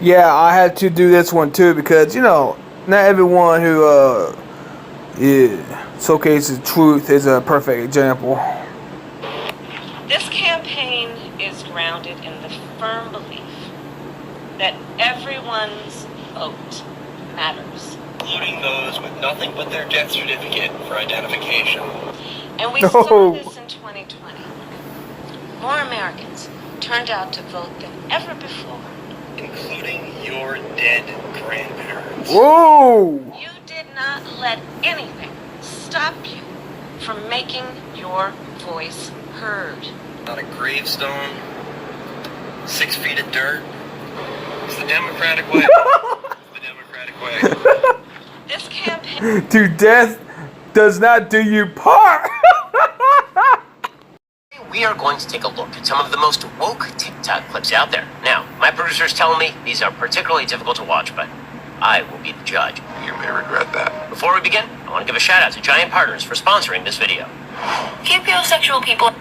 Yeah, I had to do this one too because not everyone who showcases truth is a perfect example. This campaign is grounded in the firm belief that everyone's vote matters, including those with nothing but their death certificate for identification. And we saw this in 2020. More Americans turned out to vote than ever before. Including your dead grandparents. Whoa! You did not let anything stop you from making your voice heard. Not a gravestone, 6 feet of dirt. It's the Democratic way. It's the Democratic way. This campaign... To death does not do you part! We are going to take a look at some of the most woke TikTok clips out there. Now, my producer's telling me these are particularly difficult to watch, but I will be the judge. You may regret that. Before we begin, I want to give a shout out to Giant Partners for sponsoring this video. Heterosexual people...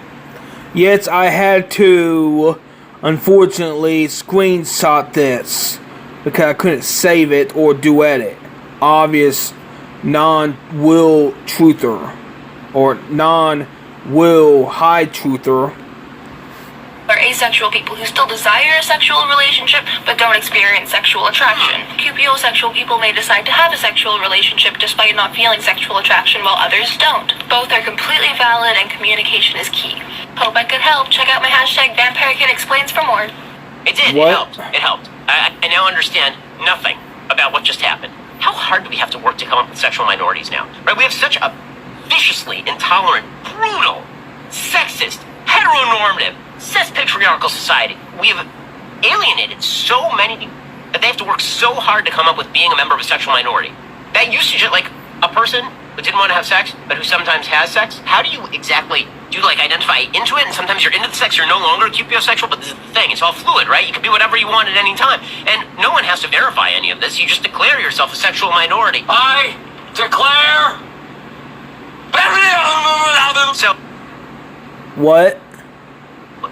Yes, I had to, unfortunately, screenshot this because I couldn't save it or duet it. Obvious non-will truther or non-will high truther. Are asexual people who still desire a sexual relationship but don't experience sexual attraction. Cupiosexual people may decide to have a sexual relationship despite not feeling sexual attraction while others don't. Both are completely valid and communication is key. Hope I could help. Check out my hashtag #VampireKidExplains for more. It did. What? It helped. It helped. I now understand nothing about what just happened. How hard do we have to work to come up with sexual minorities now? Right? We have such a viciously intolerant, brutal, sexist, heteronormative, cis-patriarchal society. We have alienated so many people that they have to work so hard to come up with being a member of a sexual minority. That usage, like a person who didn't want to have sex, but who sometimes has sex, how do you exactly, do you identify into it, and sometimes you're into the sex, you're no longer cupiosexual, but this is the thing, it's all fluid, right? You can be whatever you want at any time, and no one has to verify any of this, you just declare yourself a sexual minority. I declare... So, What?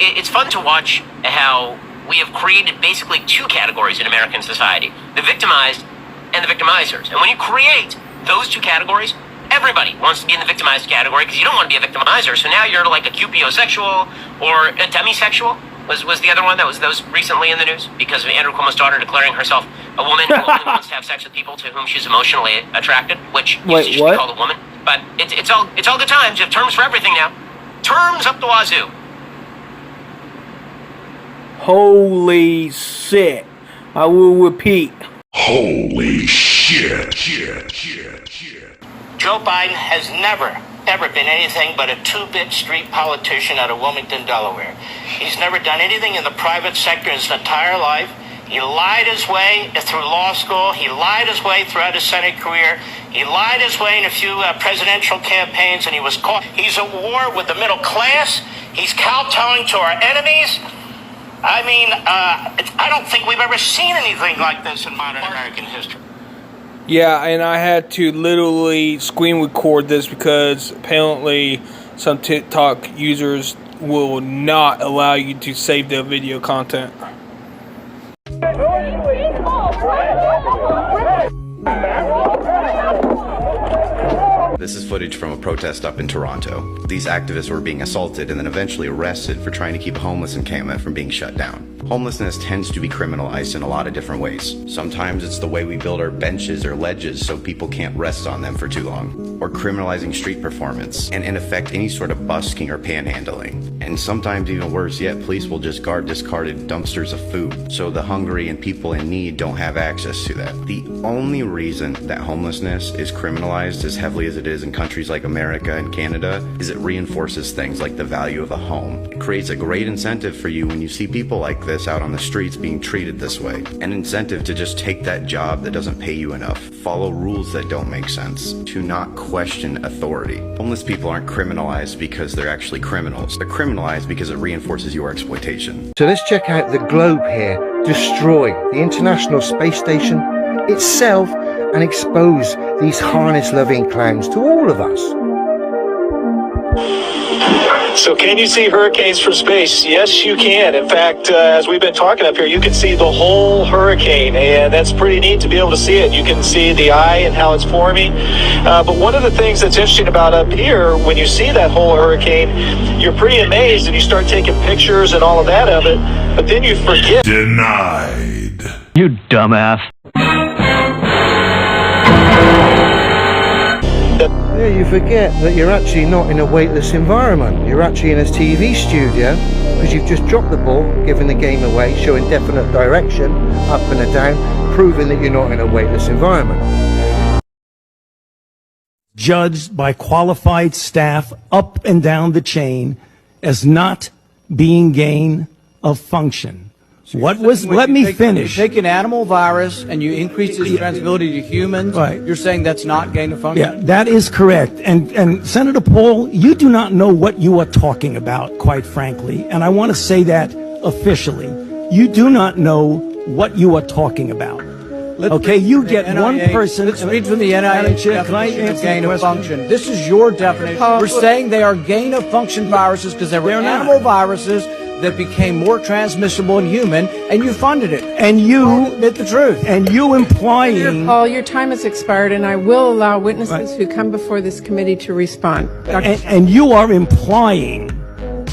it's fun to watch how we have created basically two categories in American society, the victimized and the victimizers. And when you create those two categories, everybody wants to be in the victimized category because you don't want to be a victimizer. So now you're like a cupiosexual or a demisexual was the other one that was recently in the news because of Andrew Cuomo's daughter declaring herself a woman who only wants to have sex with people to whom she's emotionally attracted, which used to just be called a woman. But it's all good times. You have terms for everything now. Terms up the wazoo. Holy shit. I will repeat. Holy shit. Joe Biden has never, ever been anything but a two-bit street politician out of Wilmington, Delaware. He's never done anything in the private sector in his entire life. He lied his way through law school. He lied his way throughout his Senate career. He lied his way in a few presidential campaigns, and he was caught. He's at war with the middle class. He's kowtowing to our enemies. I mean, I don't think we've ever seen anything like this in modern American history. Yeah, and I had to literally screen record this because apparently some TikTok users will not allow you to save their video content. This is footage from a protest up in Toronto. These activists were being assaulted and then eventually arrested for trying to keep a homeless encampment from being shut down. Homelessness tends to be criminalized in a lot of different ways. Sometimes it's the way we build our benches or ledges so people can't rest on them for too long, or criminalizing street performance, and in effect any sort of busking or panhandling. And sometimes even worse yet, police will just guard discarded dumpsters of food, so the hungry and people in need don't have access to that. The only reason that homelessness is criminalized as heavily as it is in countries like America and Canada is it reinforces things like the value of a home. It creates a great incentive for you when you see people like this out on the streets being treated this way. An incentive to just take that job that doesn't pay you enough, follow rules that don't make sense, to not question authority. Homeless people aren't criminalized because they're actually criminals. They're criminalized because it reinforces your exploitation. So let's check out the globe here, destroy the International Space Station itself and expose these harness-loving clowns to all of us. So can you see hurricanes from space? Yes, you can. In fact, as we've been talking up here, you can see the whole hurricane, and that's pretty neat to be able to see it. You can see the eye and how it's forming. But one of the things that's interesting about up here, when you see that whole hurricane, you're pretty amazed and you start taking pictures and all of that of it, but then you forget. Denied. You dumbass. Yeah, you forget that you're actually not in a weightless environment. You're actually in a TV studio because you've just dropped the ball, giving the game away, showing definite direction, up and a down, proving that you're not in a weightless environment. Judged by qualified staff up and down the chain as not being gain of function. Let me finish. You take an animal virus and you increase its transmissibility to humans, right. You're saying that's not gain of function? Yeah, that is correct. And Senator Paul, you do not know what you are talking about, quite frankly. And I want to say that officially. You do not know what you are talking about. Okay, you get one person. Let's read from the NIH definition of gain of function. This is your definition. We're saying they are gain of function viruses because they were animal viruses that became more transmissible in human, and you funded it. And you admit the truth. And you implying... Paul, your time has expired, and I will allow witnesses who come before this committee to respond. And you are implying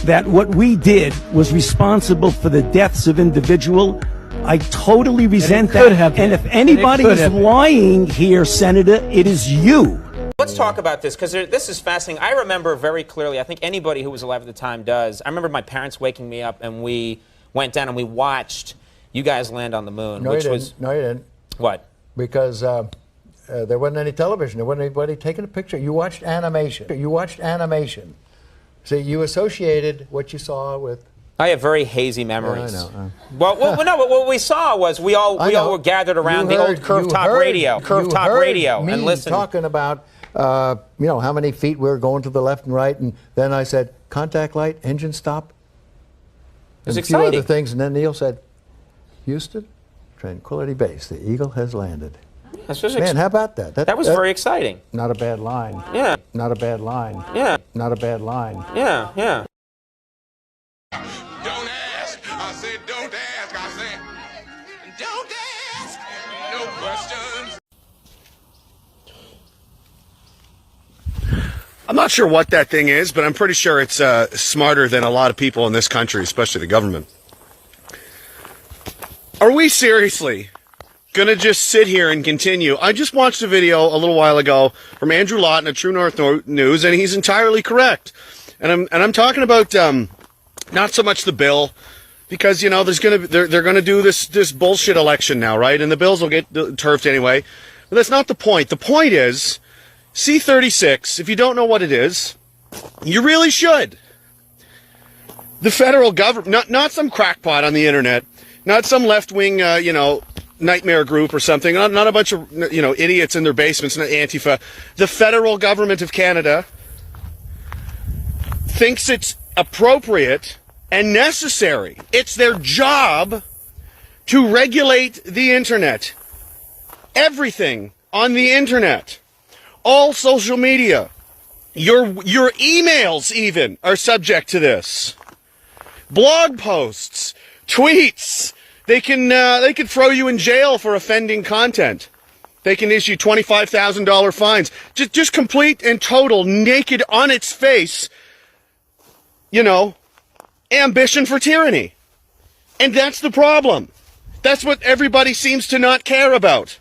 that what we did was responsible for the deaths of individuals. I totally resent that. And if anybody is lying here, Senator, it is you. Let's talk about this, because this is fascinating. I remember very clearly, I think anybody who was alive at the time does, I remember my parents waking me up and we went down and we watched you guys land on the moon. No, which you was didn't. No, you didn't. What? Because there wasn't any television. There wasn't anybody taking a picture. You watched animation. You watched animation. See, you associated what you saw with... I have very hazy memories. Yeah, I know. Well, no, but what we saw was we all were gathered around the old curved top radio, and listened. Talking about how many feet we were going to the left and right, and then I said contact light, engine stop, and a few other things, and then Neil said, Houston, Tranquility Base, the Eagle has landed. Man, how about that? That was very exciting. Not a bad line. Yeah. Not a bad line. Yeah. Not a bad line. Yeah, yeah. Don't ask. I said don't ask. I said don't ask. No questions. I'm not sure what that thing is, but I'm pretty sure it's smarter than a lot of people in this country, especially the government. Are we seriously gonna just sit here and continue? I just watched a video a little while ago from Andrew Lawton at True North News, and he's entirely correct. And I'm talking about not so much the bill, because they're gonna do this bullshit election now, right? And the bills will get turfed anyway. But that's not the point. The point is C-36. If you don't know what it is, you really should. The federal government, not some crackpot on the internet, not some left-wing, nightmare group or something, not a bunch of, idiots in their basements, not Antifa. The federal government of Canada thinks it's appropriate and necessary. It's their job to regulate the internet. Everything on the internet. All social media. Your emails even are subject to this. Blog posts, tweets. They can throw you in jail for offending content. They can issue $25,000 fines. Just complete and total, naked on its face, ambition for tyranny. And that's the problem. That's what everybody seems to not care about.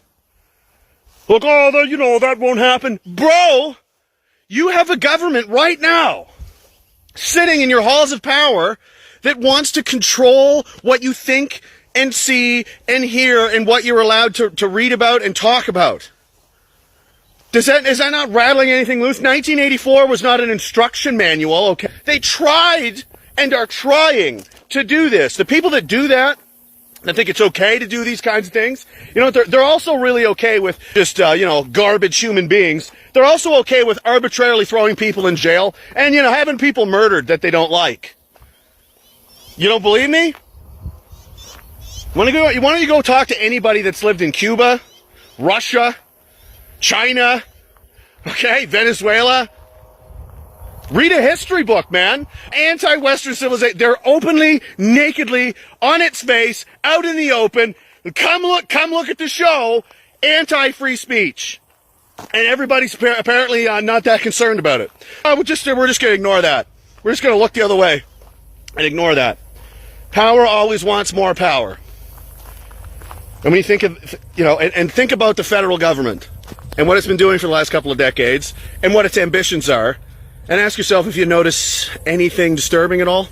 Look, that won't happen. Bro, you have a government right now sitting in your halls of power that wants to control what you think and see and hear and what you're allowed to read about and talk about. Is that not rattling anything loose? 1984 was not an instruction manual, okay? They tried and are trying to do this. The people that do that, I think it's okay to do these kinds of things. They're also really okay with just, garbage human beings. They're also okay with arbitrarily throwing people in jail and, having people murdered that they don't like. You don't believe me? Why don't you go talk to anybody that's lived in Cuba, Russia, China, okay, Venezuela? Read a history book, man. Anti-Western civilization. They're openly, nakedly, on its face, out in the open. Come look at the show. Anti-free speech. And everybody's apparently not that concerned about it. We're just going to ignore that. We're just going to look the other way and ignore that. Power always wants more power. And when you think of, and think about the federal government and what it's been doing for the last couple of decades and what its ambitions are, and ask yourself if you notice anything disturbing at all.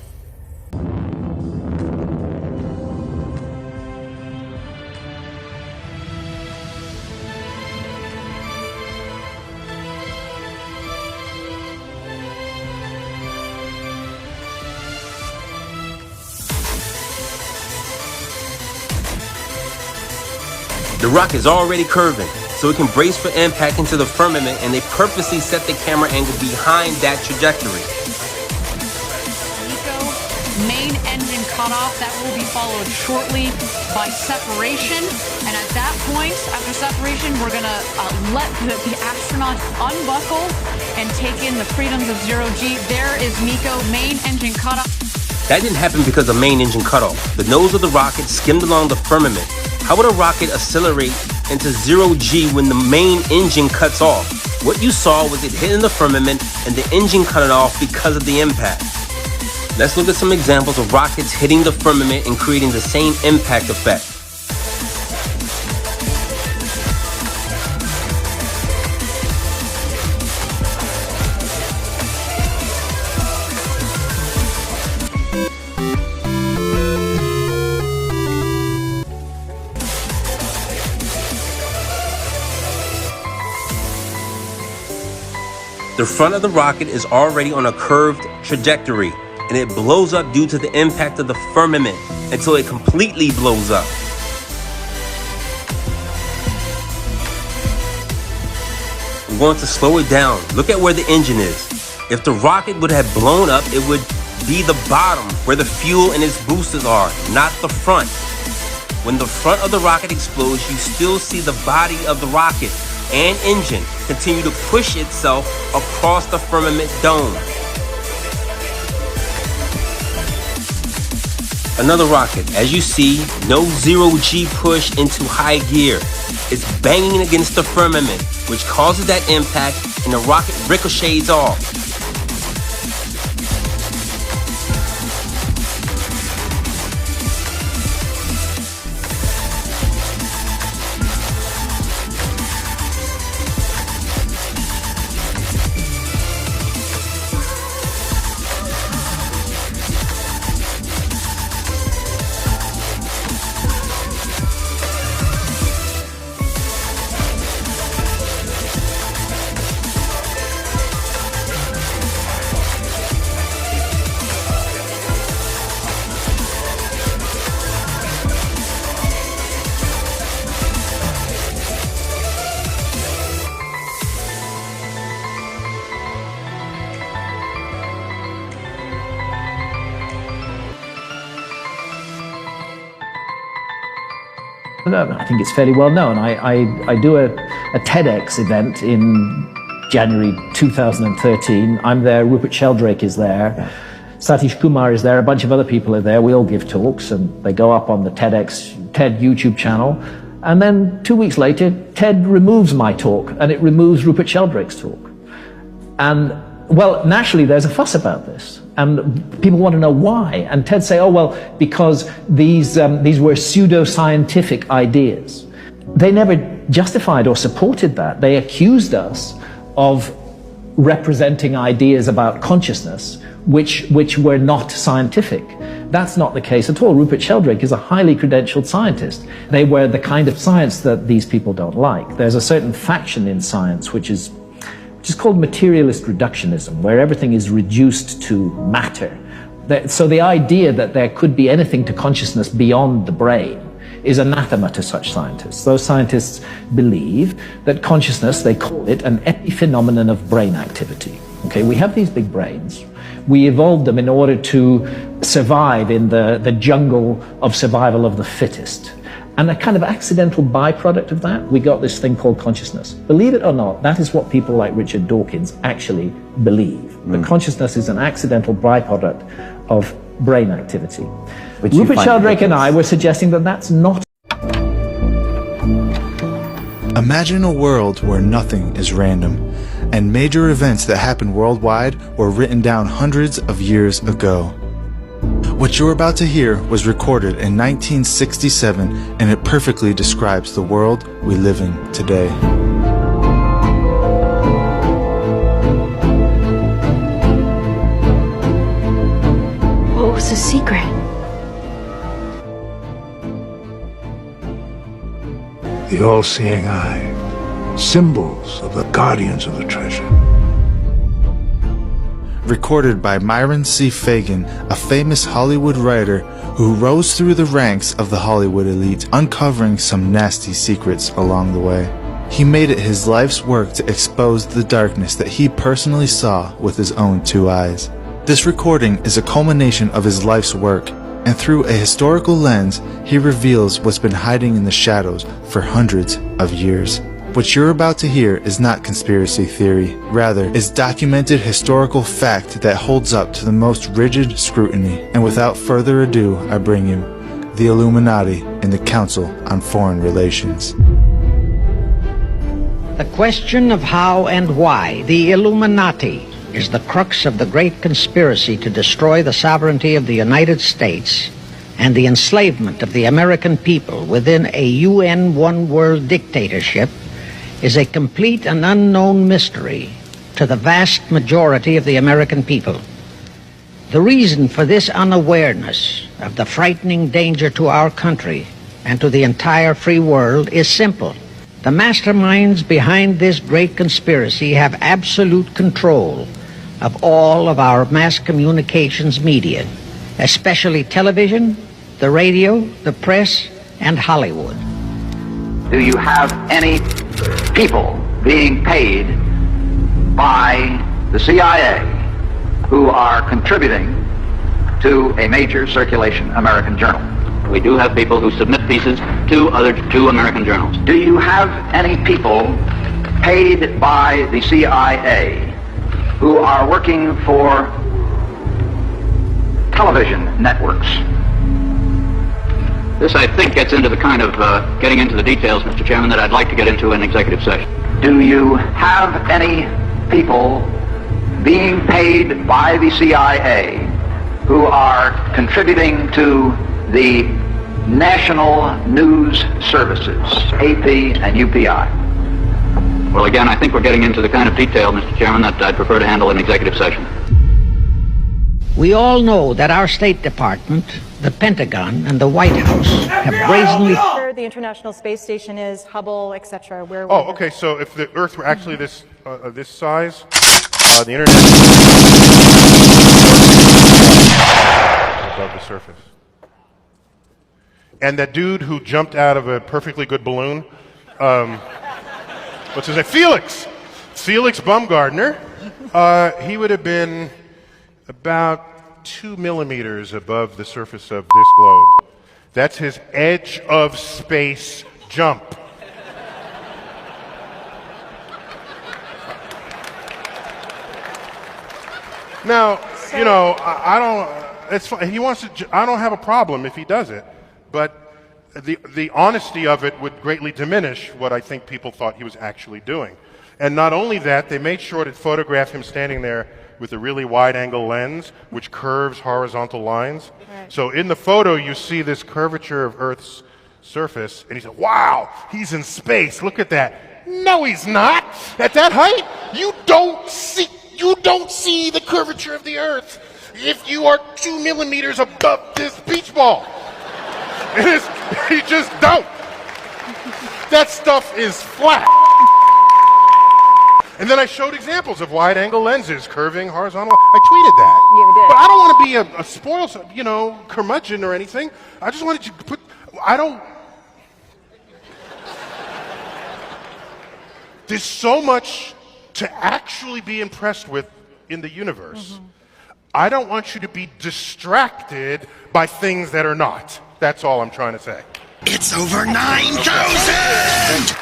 The rocket is already curving, so it can brace for impact into the firmament, and they purposely set the camera angle behind that trajectory. Main engine cutoff, that will be followed shortly by separation. And at that point, after separation, we're going to let the astronauts unbuckle and take in the freedoms of zero-G. There is MECO, main engine cutoff. That didn't happen because of main engine cutoff. The nose of the rocket skimmed along the firmament. How would a rocket accelerate into zero-G when the main engine cuts off? What you saw was it hitting the firmament and the engine cut it off because of the impact. Let's look at some examples of rockets hitting the firmament and creating the same impact effect. The front of the rocket is already on a curved trajectory, and it blows up due to the impact of the firmament until it completely blows up. I'm going to slow it down. Look at where the engine is. If the rocket would have blown up, it would be the bottom where the fuel and its boosters are, not the front. When the front of the rocket explodes, you still see the body of the rocket and engine continue to push itself across the firmament dome. Another rocket, as you see, no zero-G push into high gear. It's banging against the firmament, which causes that impact, and the rocket ricochets off. I think it's fairly well known. I do a TEDx event in January 2013. I'm there, Rupert Sheldrake is there, Satish Kumar is there, a bunch of other people are there. We all give talks and they go up on the TED YouTube channel. And then 2 weeks later, TED removes my talk and it removes Rupert Sheldrake's talk. And well, naturally there's a fuss about this. And people want to know why. And TED say, oh, well, because these were pseudo-scientific ideas. They never justified or supported that. They accused us of representing ideas about consciousness which were not scientific. That's not the case at all. Rupert Sheldrake is a highly credentialed scientist. They were the kind of science that these people don't like. There's a certain faction in science which is called materialist reductionism, where everything is reduced to matter. So the idea that there could be anything to consciousness beyond the brain is anathema to such scientists. Those scientists believe that consciousness, they call it an epiphenomenon of brain activity. Okay, we have these big brains. We evolved them in order to survive in the jungle of survival of the fittest. And a kind of accidental byproduct of that, we got this thing called consciousness. Believe it or not, that is what people like Richard Dawkins actually believe. That consciousness is an accidental byproduct of brain activity. Rupert Sheldrake and I were suggesting that that's not. Imagine a world where nothing is random, and major events that happen worldwide were written down hundreds of years ago. What you're about to hear was recorded in 1967, and it perfectly describes the world we live in today. What was the secret? The all-seeing eye, symbols of the guardians of the treasure. Recorded by Myron C. Fagan, a famous Hollywood writer who rose through the ranks of the Hollywood elite, uncovering some nasty secrets along the way. He made it his life's work to expose the darkness that he personally saw with his own two eyes. This recording is a culmination of his life's work, and through a historical lens, he reveals what's been hiding in the shadows for hundreds of years. What you're about to hear is not conspiracy theory, rather, is documented historical fact that holds up to the most rigid scrutiny. And without further ado, I bring you the Illuminati and the Council on Foreign Relations. The question of how and why the Illuminati is the crux of the great conspiracy to destroy the sovereignty of the United States and the enslavement of the American people within a UN one-world dictatorship is a complete and unknown mystery to the vast majority of the American people. The reason for this unawareness of the frightening danger to our country and to the entire free world is simple. The masterminds behind this great conspiracy have absolute control of all of our mass communications media, especially television, the radio, the press, and Hollywood. Do you have any people being paid by the CIA who are contributing to a major circulation American journal? We do have people who submit pieces to two American journals. Do you have any people paid by the CIA who are working for television networks? This, I think, gets into the kind of getting into the details, Mr. Chairman, that I'd like to get into in executive session. Do you have any people being paid by the CIA who are contributing to the national news services, AP and UPI? Well, again, I think we're getting into the kind of detail, Mr. Chairman, that I'd prefer to handle in executive session. We all know that our State Department, the Pentagon, and the White House have brazenly... Where the International Space Station is, Hubble, etc. Where? Oh, okay. So if the Earth were actually this size, the International above the surface, and that dude who jumped out of a perfectly good balloon, what's his name? Felix Baumgartner. He would have been about 2 millimeters above the surface of this globe. That's his edge of space jump. Now, you know, I don't, it's fine. He wants to, I don't have a problem if he does it, but the honesty of it would greatly diminish what I think people thought he was actually doing. And not only that, they made sure to photograph him standing there with a really wide-angle lens, which curves horizontal lines. Right. So in the photo, you see this curvature of Earth's surface, and he said, wow, he's in space, look at that. No, he's not. At that height, you don't see the curvature of the Earth if you are 2 millimeters above this beach ball. You just don't. That stuff is flat. And then I showed examples of wide-angle lenses curving horizontal. I tweeted that. You did. But I don't want to be a spoiled, you know, curmudgeon or anything. I just wanted to put, there's so much to actually be impressed with in the universe. Mm-hmm. I don't want you to be distracted by things that are not. That's all I'm trying to say. It's over 9,000!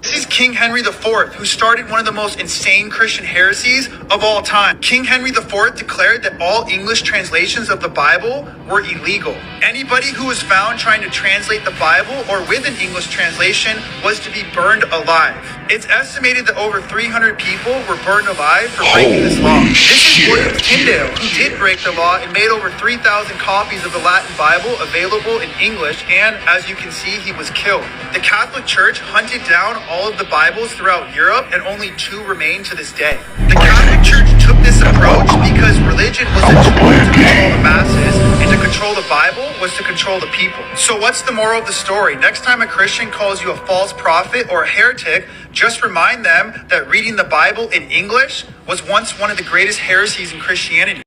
This is King Henry IV, who started one of the most insane Christian heresies of all time. King Henry IV declared that all English translations of the Bible were illegal. Anybody who was found trying to translate the Bible or with an English translation was to be burned alive. It's estimated that over 300 people were burned alive for breaking this law. This is William Tyndale, who did break the law and made over 3,000 copies of the Latin Bible available in English, and as you can see, he was killed. The Catholic Church hunted down all of the Bibles throughout Europe, and only 2 remain to this day. The Catholic Church took this approach because religion was a tool to control the masses, and to control the Bible was to control the people. So what's the moral of the story? Next time a Christian calls you a false prophet or a heretic, just remind them that reading the Bible in English was once one of the greatest heresies in Christianity.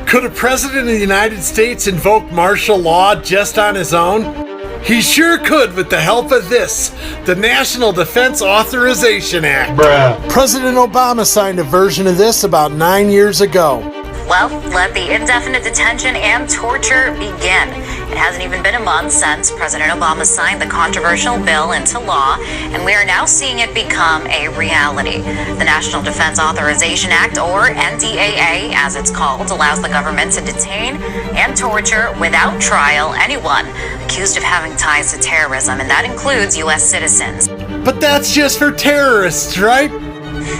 Could a president of the United States invoke martial law just on his own? He sure could with the help of this, the National Defense Authorization Act. Bruh. President Obama signed a version of this about 9 years ago. Well, let the indefinite detention and torture begin. It hasn't even been a month since President Obama signed the controversial bill into law, and we are now seeing it become a reality. The National Defense Authorization Act, or NDAA as it's called, allows the government to detain and torture without trial anyone accused of having ties to terrorism, and that includes U.S. citizens. But that's just for terrorists, right?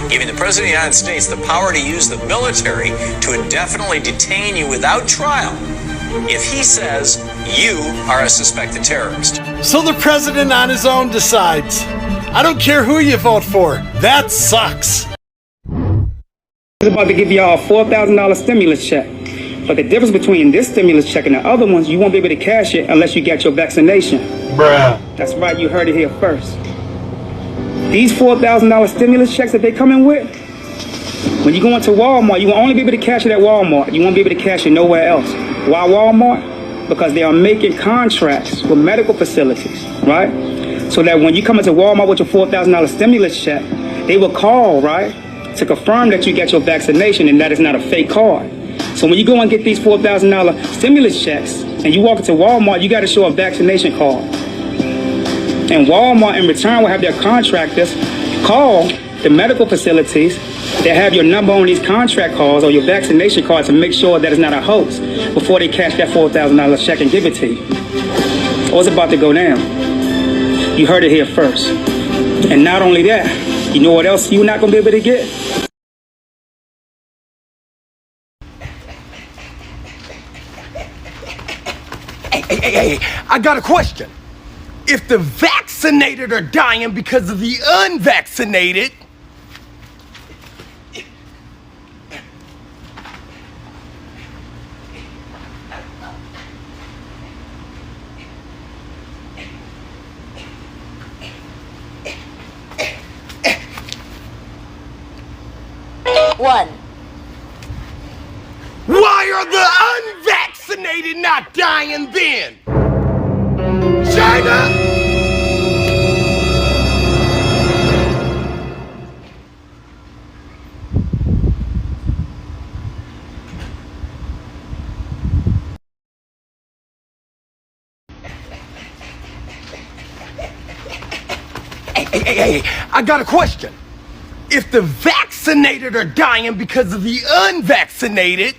Giving the President of the United States the power to use the military to indefinitely detain you without trial if he says you are a suspected terrorist. So the president on his own decides. I don't care who you vote for. That sucks. It's about to give y'all a $4,000 stimulus check. But the difference between this stimulus check and the other ones, you won't be able to cash it unless you get your vaccination. Bruh. That's right, you heard it here first. These $4,000 stimulus checks that they coming with, when you go into Walmart, you will only be able to cash it at Walmart. You won't be able to cash it nowhere else. Why Walmart? Because they are making contracts with medical facilities, right? So that when you come into Walmart with your $4,000 stimulus check, they will call, right, to confirm that you get your vaccination and that is not a fake card. So when you go and get these $4,000 stimulus checks and you walk into Walmart, you got to show a vaccination card. And Walmart in return will have their contractors call the medical facilities that have your number on these contract calls or your vaccination card to make sure that it's not a hoax before they cash that $4,000 check and give it to you. Oh, it's about to go down. You heard it here first. And not only that, you know what else you're not going to be able to get? Hey, I got a question. If the vaccinated are dying because of the unvaccinated, why are the unvaccinated not dying then? China? Hey, I got a question. If the vaccinated are dying because of the unvaccinated,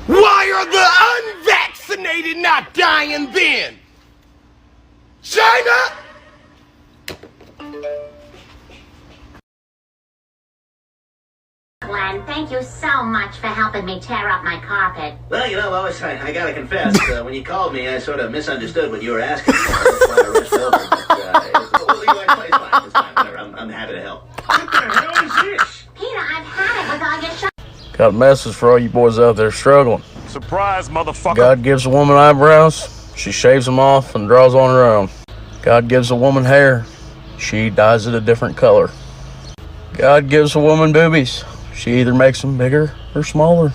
why are the unvaccinated not dying then? China? Glenn, thank you so much for helping me tear up my carpet. Well, you know, Lois, I gotta confess, when you called me, I sort of misunderstood what you were asking for. That's why I rushed over. But, it's fine, whatever. I'm happy to help. What the hell is this? Peter, I've had it with all your show. Got a message for all you boys out there struggling. Surprise, motherfucker. God gives a woman eyebrows, she shaves them off and draws on her own. God gives a woman hair, she dyes it a different color. God gives a woman boobies, she either makes them bigger or smaller.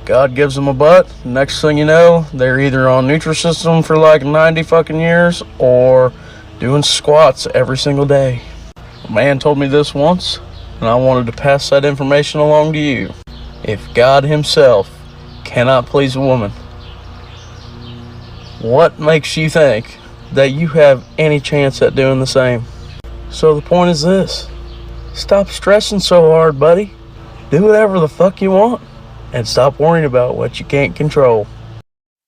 God gives them a butt. Next thing you know, they're either on Nutrisystem for like 90 fucking years or doing squats every single day. A man told me this once, and I wanted to pass that information along to you. If God himself cannot please a woman, what makes you think that you have any chance at doing the same? So the point is this: stop stressing so hard, buddy. Do whatever the fuck you want, and stop worrying about what you can't control.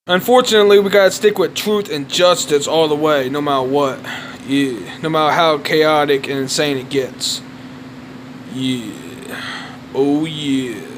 Unfortunately, we gotta stick with truth and justice all the way, no matter what. Yeah, no matter how chaotic and insane it gets. Yeah. Oh yeah.